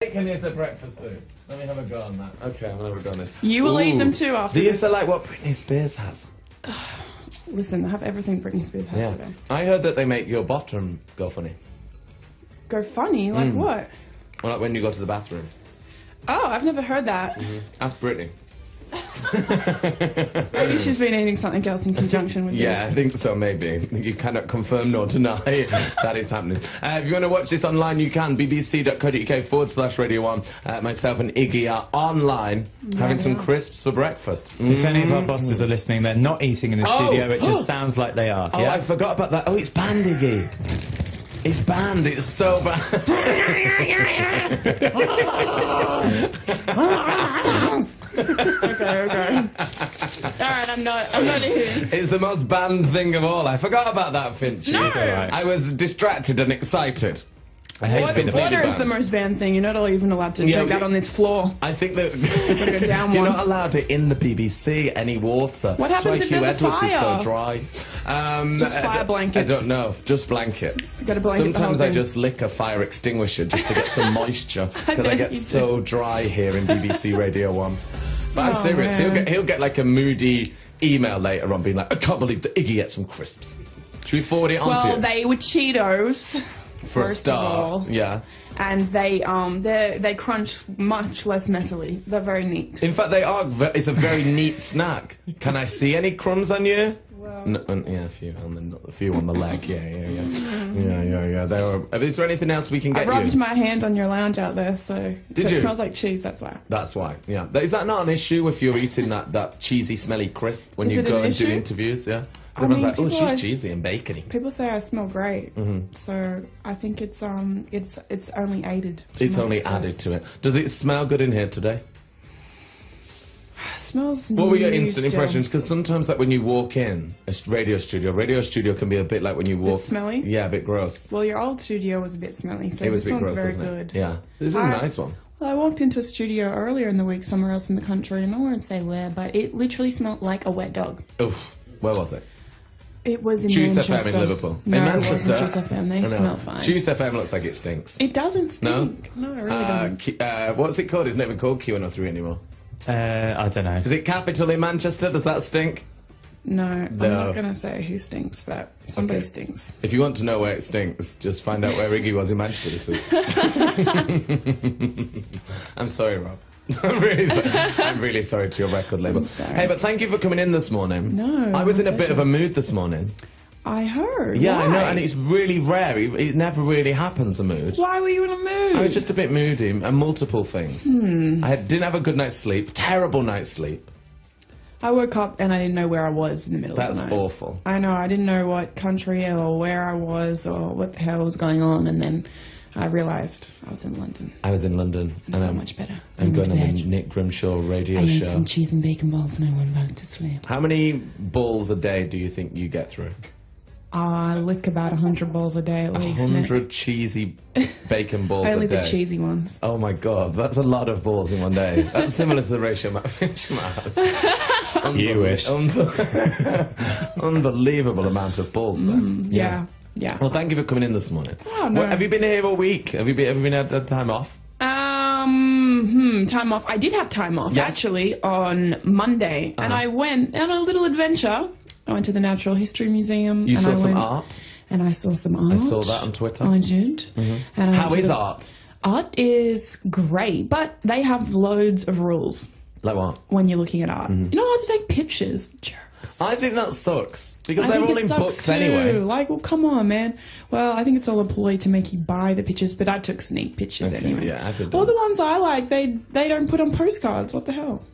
Bacon is a breakfast food. Let me have a go on that. Okay, I'm gonna have a go on this. You will eat them too after These this. are like what Britney Spears has. Listen, I have everything Britney Spears has today. I heard that they make your bottom go funny. Go funny? Like what? Well, like when you go to the bathroom. Oh, I've never heard that. Ask Britney. Maybe she's been eating something else in conjunction with Yeah, I this. think so, maybe. You cannot confirm nor deny that is happening. If you want to watch this online, you can. bbc.co.uk/Radio 1. Myself and Iggy are online having some crisps for breakfast. If any of our bosses are listening, they're not eating in the studio. It just sounds like they are. Oh, yeah? I forgot about that. Oh, it's banned, Iggy. It's banned. It's so bad. Okay. Alright, I'm not eating. It's the most banned thing of all. I forgot about that, Finch. No. I was distracted and excited. I hate to be the Water baby is the band. most banned thing. You're not even allowed to drink that on this floor. I think that Gotta go down you're one. not allowed it in the BBC, any water. What happens That's if why there's a Hugh Edwards is so fire? dry. Just fire blankets. I don't know, just blankets. You gotta blanket the Sometimes whole I thing. just lick a fire extinguisher just to get some moisture, because I bet get you so dry here in BBC Radio 1. But I'm Oh, serious, man. he'll get like a moody email later on being like, I can't believe that Iggy ate some crisps. Should we forward it on to Well, you? they were Cheetos. For a first of start, all. yeah. And they crunch much less messily. They're very neat. In fact, they are. It's a very neat snack. Can I see any crumbs on you? Well, Yeah, a few on the leg. Yeah. Is there anything else we can I get rubbed you? my hand on your lounge out there, so Did it you? smells like cheese. That's why. That's why. Yeah. Is that not an issue if you're eating that cheesy, smelly crisp when Is you it go an and do issue? interviews? Yeah. I Everyone's mean, like, oh, people she's are- cheesy and bacony. People say I smell great, so I think it's only aided. to It's my only success. added to it. Does it smell good in here today? Smells. What were your new instant still. impressions? Because sometimes, like when you walk in a radio studio can be a bit like when you walk. smelly? Yeah, a bit gross. Well, your old studio was a bit smelly, so It was this a bit one's gross, very wasn't good. it? Yeah, this is a nice one. Well, I walked into a studio earlier in the week somewhere else in the country, and I won't say where, but it literally smelled like a wet dog. Oof, where was it? It was in Juice Manchester. FM in Liverpool. No, in it Manchester. wasn't Juice FM. They I know. smell fine. Juice FM looks like it stinks. It doesn't stink. No, it really doesn't. What's it called? It's not even called Q103 anymore. I don't know. Is it Capital in Manchester? Does that stink? No, I'm No. not going to say who stinks, but somebody Okay. stinks. If you want to know where it stinks, just find out where Iggy was in Manchester this week. I'm sorry, Rob. I'm really sorry to your record label. I'm sorry. Hey, but thank you for coming in this morning. No, I was my in a bit of a mood this morning. I heard. Yeah, Why? I know, and it's really rare. It never really happens, a mood. Why were you in a mood? I was just a bit moody and multiple things. Didn't have a good night's sleep. Terrible night's sleep. I woke up and I didn't know where I was in the middle of That's the night. awful. I know, I didn't know what country or where I was or what the hell was going on, and then I realised I was in London. I was in London. And I felt much better. I'm going on the bed. Nick Grimshaw radio I ate show. some cheese and bacon balls and I went back to sleep. How many balls a day do you think you get through? I lick about 100 balls a day at least. 100 cheesy bacon balls Only a day. the cheesy ones. Oh my god, that's a lot of balls in one day. That's similar to the ratio Matt Finch has. You wish. Unbelievable amount of balls there. Yeah. Well, thank you for coming in this morning. Oh, no. Have you been here all week? Have you had time off? Time off. I did have time off, Yes. actually, on Monday. And I went on a little adventure. I went to the Natural History Museum. You and saw I some went- art? And I saw some art. I saw that on Twitter. I did. And I How went to is the- art? Art is great, but they have loads of rules Like what? when you're looking at art. You're not allowed to take pictures. Jerks. I think that sucks. Because I they're think all it in sucks books too. anyway. Like, well, come on, man. Well, I think it's all a ploy to make you buy the pictures, but I took sneak pictures Okay, anyway. yeah, I could do All that. the ones I like, they don't put on postcards. What the hell?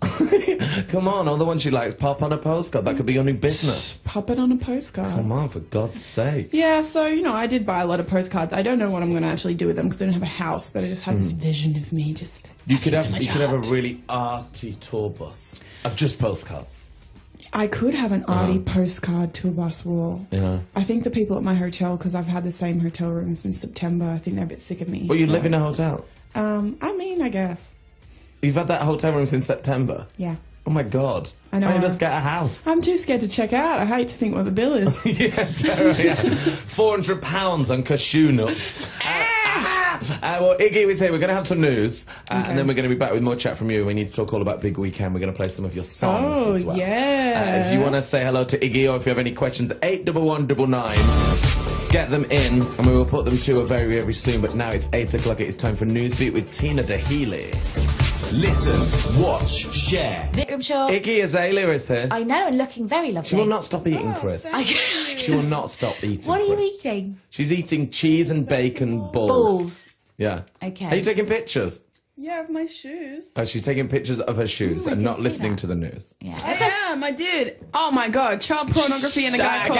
Come on, all the ones you like, pop on a postcard. That could be your new business. Pop it on a postcard. Come on, for God's sake. Yeah, so, I did buy a lot of postcards. I don't know what I'm going to actually do with them because I don't have a house, but I just had this vision of me just You could having have so much a art. really arty tour bus of just postcards. I could have an arty postcard tour bus wall. Yeah. I think the people at my hotel, because I've had the same hotel room since September, I think they're a bit sick of me. Well, you live in a hotel. I guess. You've had that hotel room since September. Yeah. Oh my God. I know. Why don't you just get a house? I'm too scared to check out. I hate to think what the bill is. Yeah, terrible, yeah. £400 on cashew nuts. Well, Iggy was here. We're going to have some news, and then we're going to be back with more chat from you. We need to talk all about Big Weekend. We're going to play some of your songs as well. Yeah. If you want to say hello to Iggy, or if you have any questions, 81199. Get them in, and we will put them to you very, very soon. But now it's 8 o'clock. It is time for Newsbeat with Tina DeHealy. Listen, watch, share. Grimshaw. Iggy Azalea is here. I know, and looking very lovely. She will not stop eating, Chris. She will not stop eating. What are you Chris. eating? She's eating cheese and bacon balls. Balls. Yeah. Okay. Are you taking pictures? Yeah, of my shoes. Oh, she's taking pictures of her shoes I and didn't not see listening that. to the news. Yeah. I am, I did. Oh my god, child pornography and a guy called...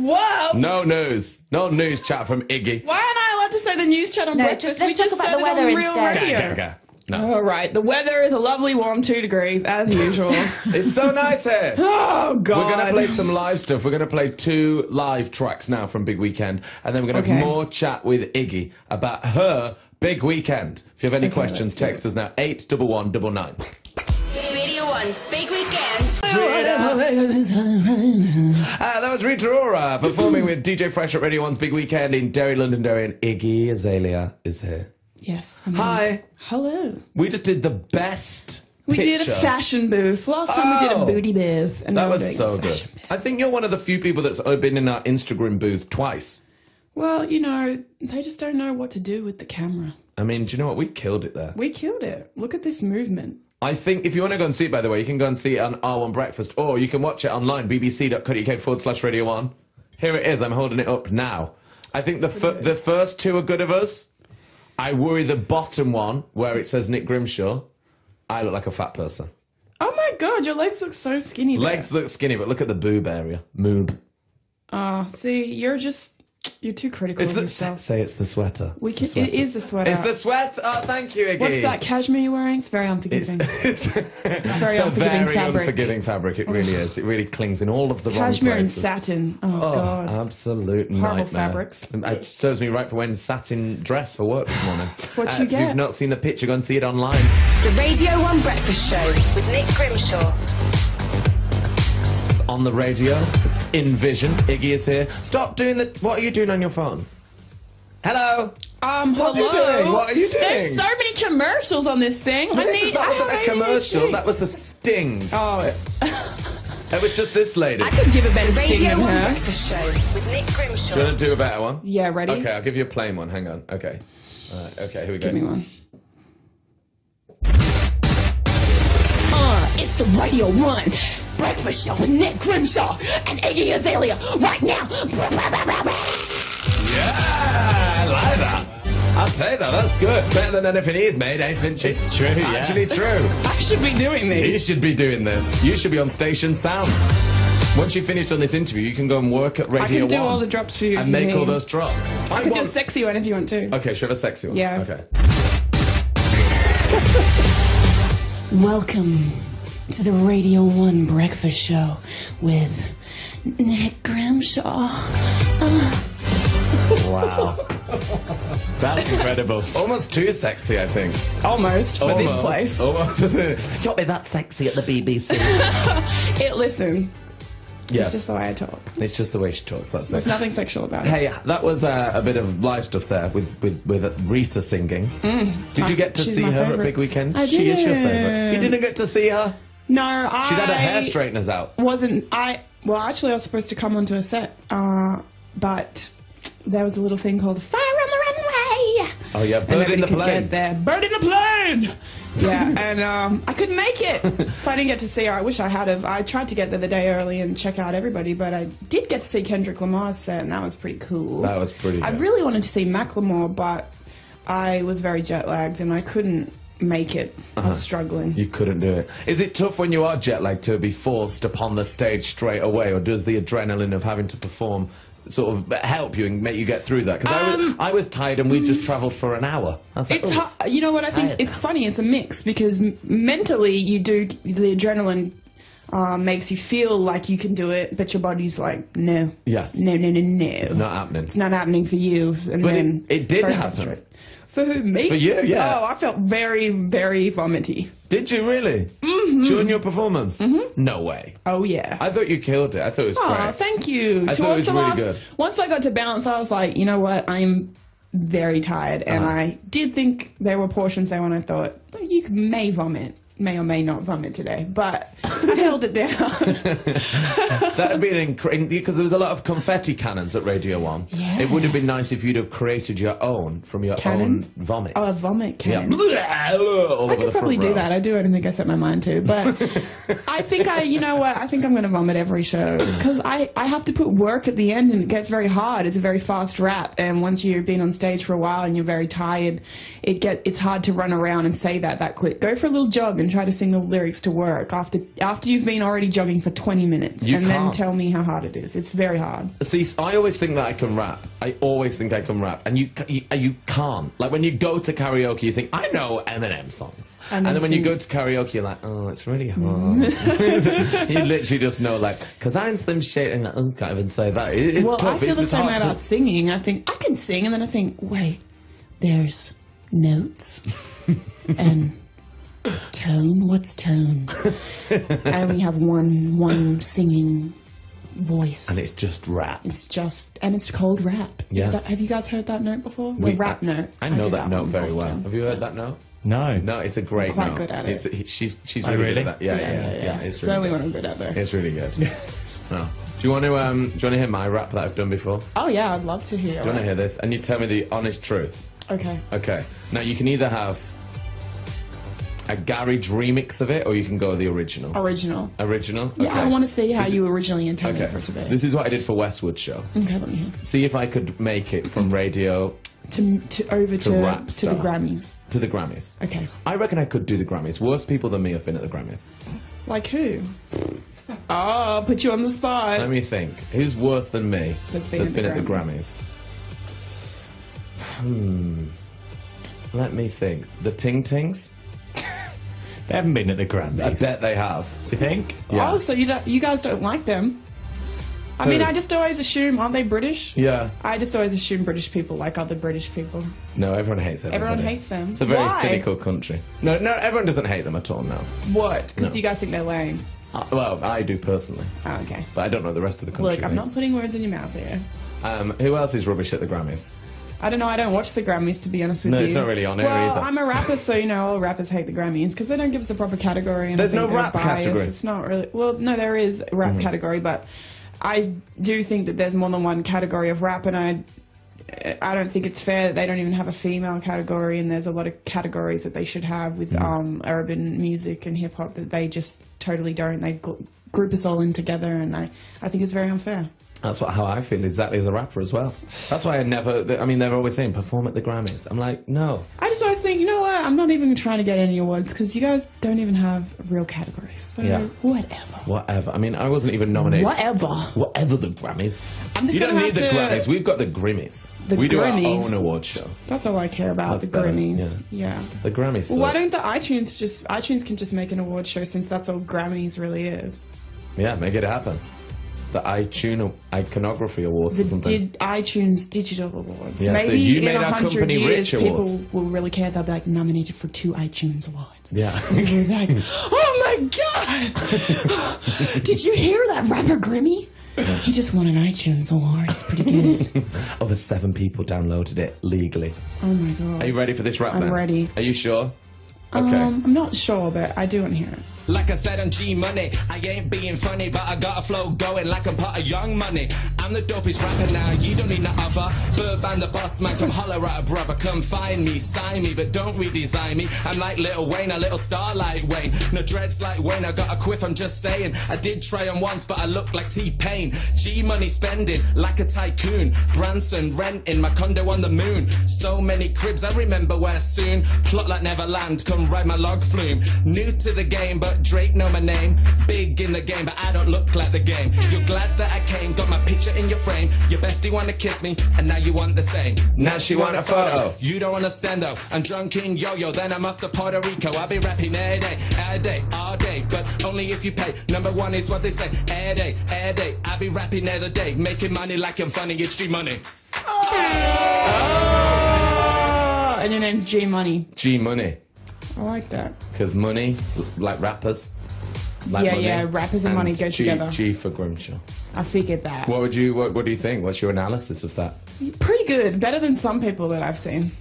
Whoa! No news. No news chat from Iggy. Why aren't I allowed to say the news chat on No, breakfast? let's talk about said the it weather on real instead. radio. No. All right, the weather is a lovely warm 2 degrees, as usual. It's so nice here. Oh, God. We're going to play some live stuff. We're going to play 2 live tracks now from Big Weekend. And then we're going to have more chat with Iggy about her Big Weekend. If you have any questions, text us now, 81199. Radio 1, Big Weekend. That was Rita Ora performing with DJ Fresh at Radio 1's Big Weekend in Derry, Londonderry, and Iggy Azalea is here. Yes. Hi. Hello. We just did the best We did a picture. fashion booth. Last time we did a booty booth. And That now we're was doing so a good. fashion booth. I think you're one of the few people that's been in our Instagram booth twice. Well, you know, they just don't know what to do with the camera. I mean, do you know what? We killed it there. We killed it. Look at this movement. I think if you want to go and see it, by the way, you can go and see it on R1 Breakfast, or you can watch it online, bbc.co.uk/radio 1. Here it is. I'm holding it up now. I think the first 2 are good of us. I worry the bottom one, where it says Nick Grimshaw, I look like a fat person. Oh my god, your legs look so skinny there. Legs look skinny, but look at the boob area. Moob. See, you're too critical of yourself. Say it's the sweater. It is the sweater. It's the sweat. Oh, thank you, Iggy. What's that cashmere you're wearing? It's very unforgiving. It's very a unforgiving very fabric. unforgiving fabric. It really is. It really clings in all of the Cashmere wrong and places. satin. Oh, God. Absolute Horrible nightmare. fabrics. It serves me right for wearing satin dress for work this morning. what you If get. you've not seen the picture, go and see it online. The Radio 1 Breakfast Show with Nick Grimshaw. It's on the radio. It's in vision. Iggy is here. Stop doing the... What are you doing on your phone? Hello? What are you Hello? doing? What are you doing? There's so many commercials on this thing. That wasn't a commercial. That was a sting. Oh, It was just this lady. I could give a better sting Radio than 1 her. Breakfast Show with Nick Grimshaw. Do you want to do a better one? Yeah, ready? Okay, I'll give you a plain one. Hang on. Okay. Okay, here we go. Give me one. It's the Radio 1 Breakfast Show with Nick Grimshaw and Iggy Azalea right now. Yeah, I like that. I'll tell you that. That's good. Better than anything he's made, ain't it? It's true, yeah. Actually true. I should be doing You these. should be doing this. You should be on Station Sounds. Once you've finished on this interview, you can go and work at I Radio 1. can do all the drops for you. and if you make all need. those drops. I could do a sexy one if you want to. Okay, should I have a sexy one? Yeah. Okay. Welcome to the Radio 1 Breakfast Show with Nick Grimshaw. Wow. That's incredible. Almost too sexy, I think. Almost for this place. Almost. Can't be that sexy at the BBC. Listen, Yes. it's just the way I talk. It's just the way she talks. That's There's it. nothing sexual about it. Hey, that was a bit of live stuff there with Rita singing. Did you get to She's see my her at favourite. Big Weekend? I She is your did. favourite. You didn't get to see her? No, I... She'd had her hair straighteners out. Well, actually, I was supposed to come onto a set, but there was a little thing called Fire on the Runway. Oh, yeah, And bird in nobody the could plane. get there. Bird in the plane! Yeah, and I couldn't make it. So I didn't get to see her. I wish I had have. I tried to get there the day early and check out everybody, but I did get to see Kendrick Lamar's set, and that was pretty cool. That was pretty I good. really wanted to see Macklemore, but I was very jet-lagged, and I couldn't make it. I was struggling. You couldn't do it. Is it tough when you are jet lagged to be forced upon the stage straight away, or does the adrenaline of having to perform sort of help you and make you get through that? Because I was tired and we just travelled for an hour. I was like, It's "Oh." hard, you know what I think? Tired It's now. funny. It's a mix because mentally you do the adrenaline makes you feel like you can do it, but your body's like no, Yes. no. It's not happening. It's not happening for you. And But then it did very happen. frustrated. For who? Me? For you, yeah. Oh, I felt very, very vomity. Did you really? Mm-hmm. During your performance? Mm-hmm. No way. Oh yeah. I thought you killed it. I thought it was Oh, great. thank you. I thought it was really good. Once I got to balance, I was like, you know what? I'm very tired, and I did think there were portions there when I thought, well, you may or may not vomit today, but I held it down. That'd been incredible, because there was a lot of confetti cannons at Radio 1. Yeah. It would have been nice if you'd have created your own from your own vomit. Oh, a vomit cannon. Yeah. All I over could the probably front do row. that. I think I set my mind to, but I think you know what? I think I'm going to vomit every show, because I have to put work at the end, and it gets very hard. It's a very fast rap, and once you've been on stage for a while and you're very tired, it's hard to run around and say that quick. Go for a little jog and try to sing the lyrics to work after you've been already jogging for 20 minutes, then tell me how hard it is. It's very hard. See, I always think that I can rap. I always think I can rap, and you can't. Like when you go to karaoke, you think I know Eminem songs, and then when you go to karaoke, you're like, oh, it's really hard. You literally just know, like, because I'm Slim Shady, and I can't even say that. It's well, tough. I feel the It's same way hard about to... singing. I think I can sing, and then I think, wait, there's notes and tone. What's tone? I only have one singing voice, And it's just rap. And it's called rap. Yeah. Have you guys heard that note before? The rap note. I know do that note one very well. often. Have you heard that note? No. No, it's a great Quite note. good at it. She's Oh, really, really? good at that. Yeah. It's It's the only really one I'm good at there. good. It's really good. No. Do you want to hear my rap that I've done before? Do Oh yeah, I'd love to hear. you want to hear this? And you tell me the honest truth. Okay. Okay. Now you can either have a garage remix of it, or you can go with the original. Original. Original? Yeah, Okay. I want to see how you originally intended Okay. for it to be. This is what I did for Westwood Show. Okay, let me hear. See if I could make it from radio To rap the star. Grammys. to the Grammys. Okay. I reckon I could do the Grammys. Worse people than me have been at the Grammys. Like who? Oh, put you on the spot. Let me think. Who's worse than me That's that's been been at at the the Grammys? Let me think. The Ting Tings? They haven't been at the Grammys. I bet they have. Do you think? Yeah. Oh, so you guys don't like them? I mean, Who? I just always assume, aren't they British? Yeah. I just always assume British people like other British people. No, everyone hates everybody. Everyone hates them. It's a very Why? cynical country. No, everyone doesn't hate them at all, no. What? Because No. you guys think they're lame. Well, I do personally. Oh, okay. But I don't know what the rest of the country Look, I'm not thinks. putting words in your mouth here. Who else is rubbish at the Grammys? I don't know. I don't watch the Grammys, to be honest with No, you. it's not really on air well, either. I'm a rapper, so you know all rappers hate the Grammys because they don't give us a proper category. And There's I think no they're rap biased. category. It's not really. Well, no, there is a rap category, but I do think that there's more than one category of rap, and I don't think it's fair that they don't even have a female category, and there's a lot of categories that they should have with urban music and hip hop that they just totally don't. They group us all in together, and I think it's very unfair. That's how I feel exactly as a rapper as well. That's why they're always saying perform at the Grammys. I'm like, no. I just always think, you know what? I'm not even trying to get any awards because you guys don't even have real categories. So Yeah. whatever. I mean, I wasn't even nominated. Whatever. The Grammys. I'm just You don't gonna need the have to- Grammys. We've got the Grammys. The we do Grammys. our own award show. That's all I care about. That's the better, Grammys. Yeah. The Grammys. Well, why suck. don't the iTunes can just make an award show since that's all Grammys really is. Yeah, make it happen. The Iconography Awards or something. iTunes Digital Awards. Yeah, Maybe you in made our 100 company years, rich awards. people will really care. They'll be like nominated for 2 iTunes awards. Yeah. You're like, oh my god! Did you hear that rapper Grimmy? He just won an iTunes award. It's pretty good. Over 7 people downloaded it legally. Oh my god. Are you ready for this rap I'm then? ready. Are you sure? Okay. I'm not sure, but I do want to hear it. Like I said, I'm G Money. I ain't being funny, but I got a flow going like I'm part of Young Money. I'm the dopest rapper now, you don't need no other. Birdman the boss man, come holler at a brother. Come find me, sign me, but don't redesign me. I'm like Lil Wayne, a little star like Wayne. No dreads like Wayne, I got a quiff, I'm just saying. I did try on once, but I look like T-Pain. G Money spending like a tycoon. Branson renting my condo on the moon. So many cribs, I remember where soon. Plot like Neverland, come ride my log flume. New to the game, but Drake know my name. Big in the game, but I don't look like the game. You're glad that I came, got my picture in your frame. Your bestie wanna kiss me, and now you want the same. Now she want a photo. You don't understand though. I'm drunk in yo-yo, then I'm up to Puerto Rico. I'll be rapping every day, all day, but only if you pay. Number one is what they say, every day. I'll be rapping every day, making money like I'm funny. It's G Money. And your name's G Money. G Money. I like that. Because money, like rappers. Like Yeah, money. yeah, rappers and money go G, together. G for Grimshaw. I figured that. What do you think? What's your analysis of that? Pretty good. Better than some people that I've seen.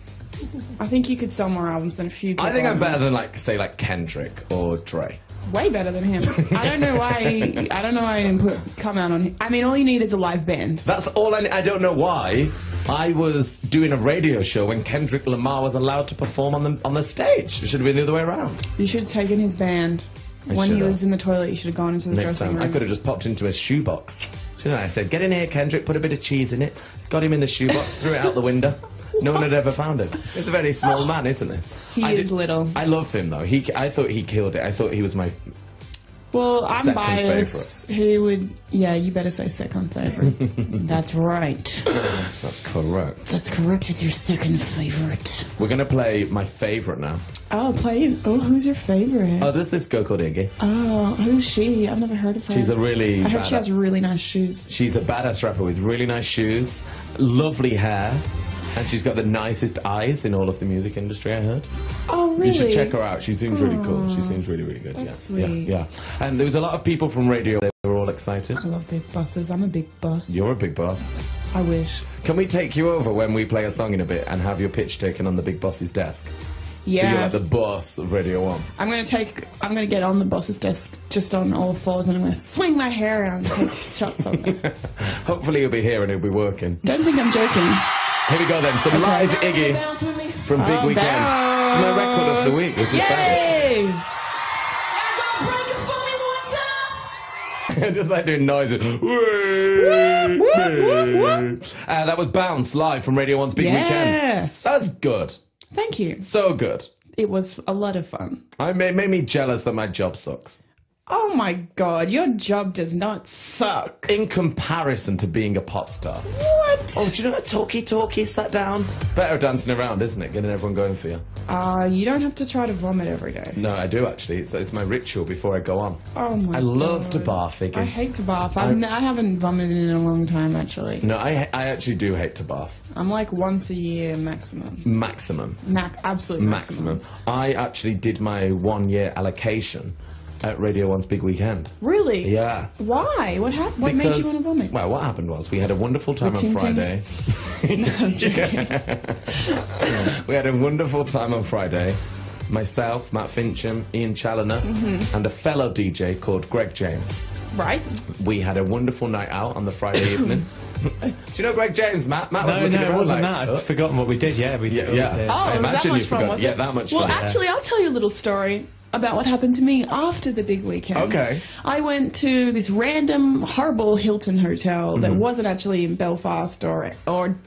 I think you could sell more albums than a few people. I think I'm better than like Kendrick or Dre. Way better than him. I don't know why I didn't come out on him. I mean, all you need is a live band. That's all I don't know why. I was doing a radio show when Kendrick Lamar was allowed to perform on the stage. It should have been the other way around. You should have taken his band. When he was in the toilet, you should have gone into the Next dressing time, room. I could have just popped into his shoebox. Shouldn't I? I said, get in here, Kendrick, put a bit of cheese in it. Got him in the shoebox, threw it out the window. No one had ever found him. He's a very small man, isn't he? He is little. I love him, though. I thought he killed it. I thought he was my... Well, I'm second biased. He would... Yeah, you better say second favourite. That's right. That's correct. That's correct. It's your second favourite. We're going to play my favourite now. Oh, who's your favourite? Oh, there's this girl called Iggy. Oh, who's she? I've never heard of her. She's a really... I heard she has really nice shoes. She's a badass rapper with really nice shoes, lovely hair, and she's got the nicest eyes in all of the music industry, I heard. Oh, really? You should check her out. She seems really cool. She seems really, really good. That's yeah. sweet. Yeah. And there was a lot of people from radio. They were all excited. I love big bosses. I'm a big boss. You're a big boss. I wish. Can we take you over when we play a song in a bit and have your pitch taken on the big boss's desk? Yeah. So you're like the boss of Radio 1. I'm gonna get on the boss's desk just on all fours and I'm gonna swing my hair around and take shots on it. Hopefully he'll be here and he'll be working. Don't think I'm joking. Here we go then. Some live Iggy from Big Weekend. Bounce. It's my record of the week. This is Yay! just like doing noises. That was Bounce live from Radio 1's Big Weekend. Yes. That's good. Thank you. So good. It was a lot of fun. It made me jealous that my job sucks. Oh my god, your job does not suck. In comparison to being a pop star. What? Oh, do you know a talkie sat down? Better dancing around, isn't it? Getting everyone going for you. You don't have to try to vomit every day. No, I do actually. It's my ritual before I go on. Oh my god. I love to barf, Iggy. I hate to barf. I haven't vomited in a long time, actually. No, I actually do hate to barf. I'm like once a year maximum. Maximum. Absolute maximum. I actually did my 1 year allocation at Radio 1's Big Weekend. Really? Yeah. Why? What happened? What made you want to vomit? Well, what happened was we had a wonderful time on Tim Friday. We had a wonderful time on Friday. Myself, Matt Fincham, Ian Challoner, and a fellow DJ called Greg James. Right. We had a wonderful night out on the Friday evening. Do you know Greg James, Matt? Matt was looking No, it around wasn't like, that. I'd forgotten what we did. Yeah, we did. Yeah. Oh, I it was that imagine much you fun, forgot. was it? Yeah, that much Well, fun. actually, I'll tell you a little story about what happened to me after the big weekend. Okay. I went to this random, horrible Hilton hotel that wasn't actually in Belfast or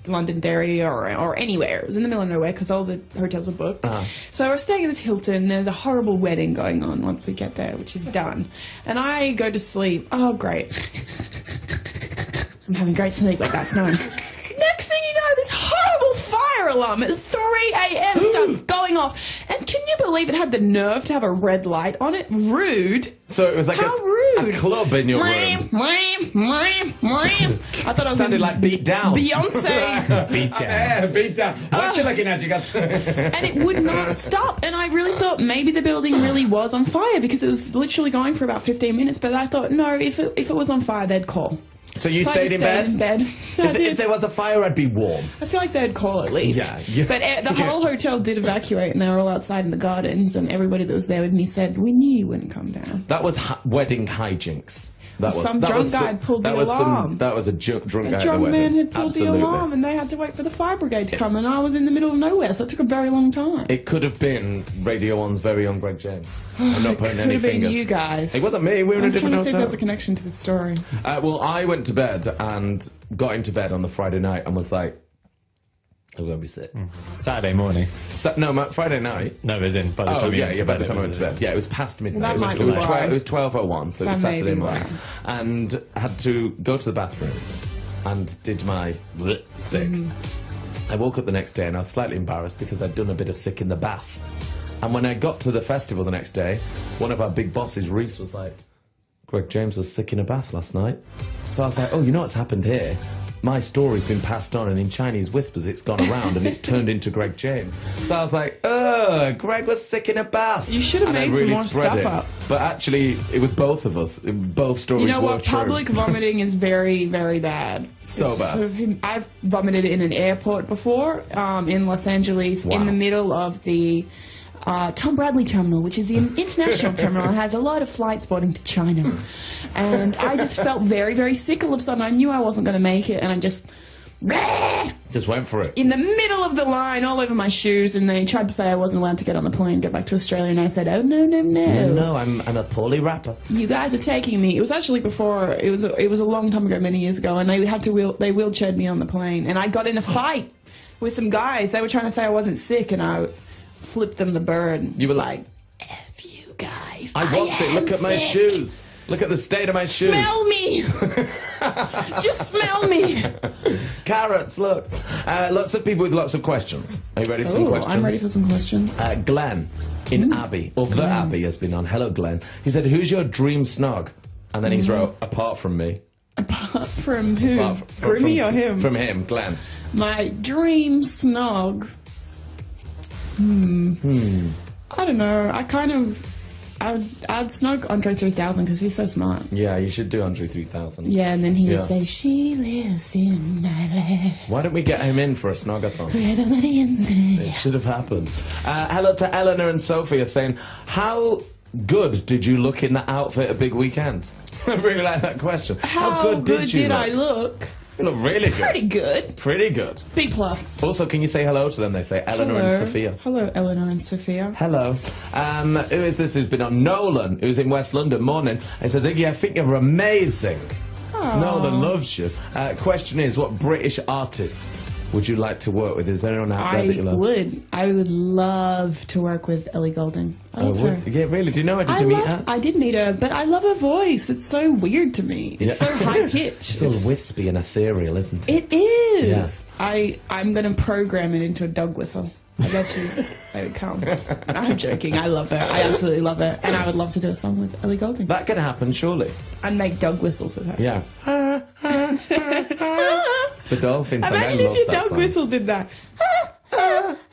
Londonderry or anywhere. It was in the middle of nowhere because all the hotels were booked. So we're staying at this Hilton. There's a horrible wedding going on once we get there, which is done. And I go to sleep. Oh, great. I'm having great sleep like that, snowing. Next thing you know, this horrible fire alarm at 3 a.m. starts going off. And can you believe it had the nerve to have a red light on it? Rude. So it was like How a rude. club in your room. I thought I was Sounded in like Beat Down. Beyonce. Beat down. Yeah, Beat Down. What you looking at? You got... And it would not stop. And I really thought maybe the building really was on fire because it was literally going for about 15 minutes. But I thought, no, if it was on fire, they'd call. So you So I stayed just in bed? in bed. I If did. there was a fire, I'd be warm. I feel like they'd call at least. Yeah. But the whole hotel did evacuate, and they were all outside in the gardens, and everybody that was there with me said, we knew you wouldn't come down. That was wedding hijinks. Some drunk guy had pulled the alarm. That was a drunk guy A at the drunk wedding. man had pulled Absolutely. the alarm, and they had to wait for the fire brigade to come, and I was in the middle of nowhere, so it took a very long time. It could have been Radio 1's very own Greg James. I'm not putting Could any have been fingers. you guys. It wasn't me. We were in I a was trying different to see if hotel. there's a connection to the story. Well, I went to bed and got into bed on the Friday night and was like, I'm going to be sick. Saturday morning. Friday night. No, as in by the time you went to by bed. the time I went to bed. Yeah, it was past midnight. Well, that it was, might be why. it was 12:01, so it was That may Saturday be morning. why. And I had to go to the bathroom and did my sick. I woke up the next day and I was slightly embarrassed because I'd done a bit of sick in the bath. And when I got to the festival the next day, one of our big bosses, Reese, was like, Greg James was sick in a bath last night. So I was like, oh, you know what's happened here? my story's been passed on, and in Chinese whispers it's gone around and it's turned into Greg James. So I was like, Greg was sick in a bath. You should have And I made some really more spread stuff it. up. But actually, it was both of us. Both stories You know were what? true. Public vomiting is very, very bad. So bad. I've vomited in an airport before, in Los Angeles, Wow. in the middle of the Tom Bradley Terminal, which is the international terminal. It has a lot of flights boarding to China. And I just felt very, very sick all of a sudden. I knew I wasn't going to make it, and I just went for it. in the middle of the line, all over my shoes, and they tried to say I wasn't allowed to get on the plane, get back to Australia, and I said, oh, no, no, no. No, I'm a poorly rapper. You guys are taking me. It was actually before. It was a long time ago, many years ago, and they wheelchaired me on the plane, and I got in a fight with some guys. They were trying to say I wasn't sick, and I flipped them the bird. You were like, F you guys. I was sick. Look at my sick. shoes. Look at the state of my shoes. Smell me. Just smell me. Carrots, look. Lots of people with lots of questions. Are you ready for some questions? I'm ready for some questions. Glenn in Abbey, or the Abbey, has been on. Hello, Glenn. He said, who's your dream snog? And then he's wrote, apart from me. Apart from who? Apart Grimmy or him? From him, Glenn. My dream snog. I don't know. I'd snog Andre 3000 because he's so smart. Yeah, you should do Andre 3000. Yeah, and then he Yeah. would say, she lives in my life. Why don't we get him in for a snogathon? It It should have happened. Hello to Eleanor and Sophia saying, how good did you look in that outfit at Big Weekend? I really like that question. How good did you I look? You look really good. Pretty good. Pretty good. B plus. Also, can you say hello to them? They say Eleanor and Sophia. Hello, Eleanor and Sophia. Hello. Who is this who's been on? Nolan, who's in West London. Morning. He says, Iggy, I think you're amazing. Nolan loves you. Question is, what British artists would you like to work with? Is there anyone out there that you love? I would love to work with Ellie Goulding. I love her. Yeah, really? Do you know her? Did you meet her? I did meet her, but I love her voice. It's so weird to me. It's so high pitched. It's all wispy and ethereal, isn't it? It is. Yes. I'm going to program it into a dog whistle. I bet you they would come. I'm joking. I love her. I absolutely love her. And I would love to do a song with Ellie Goulding. That could happen, surely. And make dog whistles with her. Yeah. The dolphin song. Imagine I if love your that dog song. whistle did that.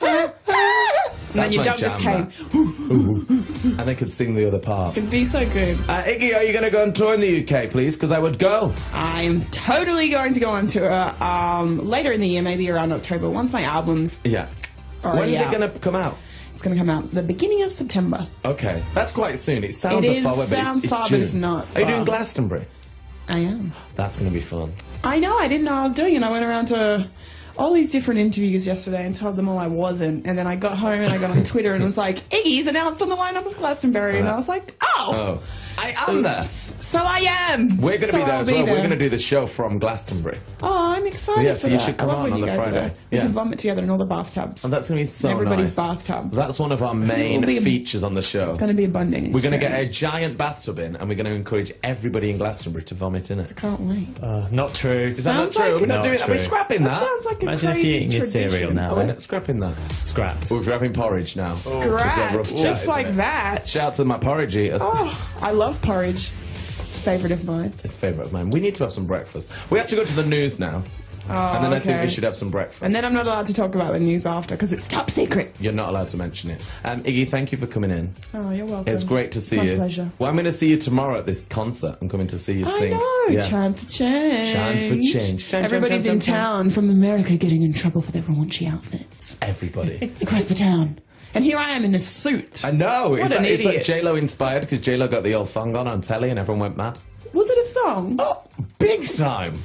And then That's your my dog just jam, came. And they could sing the other part. It'd be so good. Iggy, are you going to go on tour in the UK, please? Because I would go. I'm totally going to go on tour later in the year, maybe around October, once my album's Yeah. already When's it out. going to come out? It's going to come out the beginning of September. Okay. That's quite soon. It sounds It is, far away, but sounds it's far, but June. it's not Are you far. doing Glastonbury? I am. That's going to be fun. I know, I didn't know I was doing it. I went around to all these different interviews yesterday and told them all I wasn't. And then I got home and I got on Twitter and was like, Iggy's announced on the lineup of Glastonbury. And I was like, Oh. I am there. So I am. We're going to So be there I'll as well. there. We're going to do the show from Glastonbury. Oh, I'm excited Yeah, for so you that. should come I love on when you the guys are Friday. there. We Yeah. can vomit together in all the bathtubs. And that's going to be so Everybody's nice. bathtub. That's one of our main It'll be a- features on the show. It's going to be a bonding We're going to get a experience. giant bathtub in, and we're going to encourage everybody in Glastonbury to vomit in it. Can't wait. Not true. Is that not Sounds true? like We're not not doing that. We're true. scrapping That that. sounds like a Imagine if crazy you're eating your cereal tradition. now. We're not scrapping that. Scrapped. We're having porridge now. Scratch, just like that. Shout out to my porridge eaters. Oh, I love porridge. It's a favourite of mine. It's a favourite of mine. We need to have some breakfast. We have to go to the news now. Oh, And then I think okay. we should have some breakfast. And then I'm not allowed to talk about the news after because it's top secret. You're not allowed to mention it. Iggy, thank you for coming in. Oh, you're welcome. It's great to see My you. pleasure. Well, I'm going to see you tomorrow at this concert. I'm coming to see you I sing. know. Yeah. Time for change. Time for change. Change, Everybody's change, in change, change. town from America getting in trouble for their raunchy outfits. Everybody. Across the town. And here I am in a suit. I know. What an Is that idiot. J-Lo inspired? Because J-Lo got the old thong on telly and everyone went mad. Was it a thong? Oh, big time.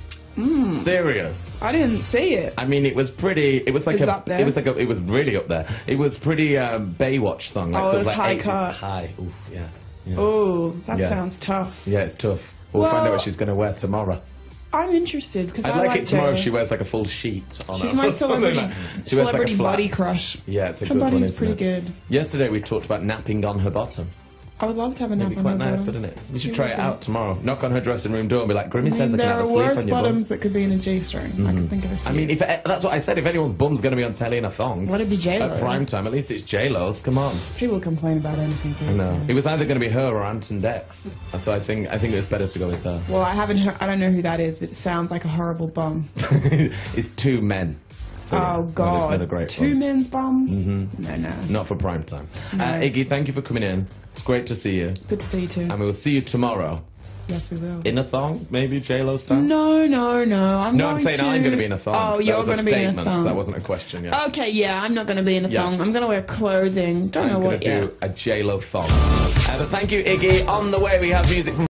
Serious. I didn't see it. I mean, it was pretty. It was like It's a. up there. It was like a. It was really up there. It was pretty Baywatch thong. Like Oh, sort it of was like high 80s cut. high. Oof, yeah. Yeah. Oh, that Yeah. sounds tough. Yeah, it's tough. We'll find out Well- what she's going to wear tomorrow. I'm interested because I'd I like it tomorrow if J-Lo. she wears like a full sheet on She's her. my or something celebrity, like- she wears, like, a celebrity flat. body crush. Yeah, it's a Her good one, body's isn't pretty it? good. Yesterday we talked about napping on her bottom. I would love to have a nap It'd be on quite her nice, bottom. wouldn't it? You should try it out tomorrow. Knock on her dressing room door and be like, Grimmy says I can There have a are sleep worse on your bum. bottoms that could be in a G-string. I can think of a few. I mean, that's what I said. If anyone's bum's going to be on telly in a thong, Let it be J-Lo's. at prime time, at least it's J-Lo's. Come on. People complain about anything. I know. It was either going to be her or Anton Dex. So I think it was better to go with her. Well, I haven't heard, I don't know who that is, but it sounds like a horrible bum. It's two men. So, yeah, Oh, God. Not a great Two one. men's bums? No, no. Not for prime time. No. Iggy, thank you for coming in. It's great to see you. Good to see you too. And we will see you tomorrow. Yes, we will. In a thong, maybe J-Lo style? No. I'm saying I'm going to be in a thong. Oh, you're going to be in a statement. thong. That wasn't a question yet. Okay, yeah, I'm not going to be in a Yeah. thong. I'm going to wear clothing. Don't know I'm what going to yet. do a J-Lo thong. But thank you, Iggy. On the way, we have music from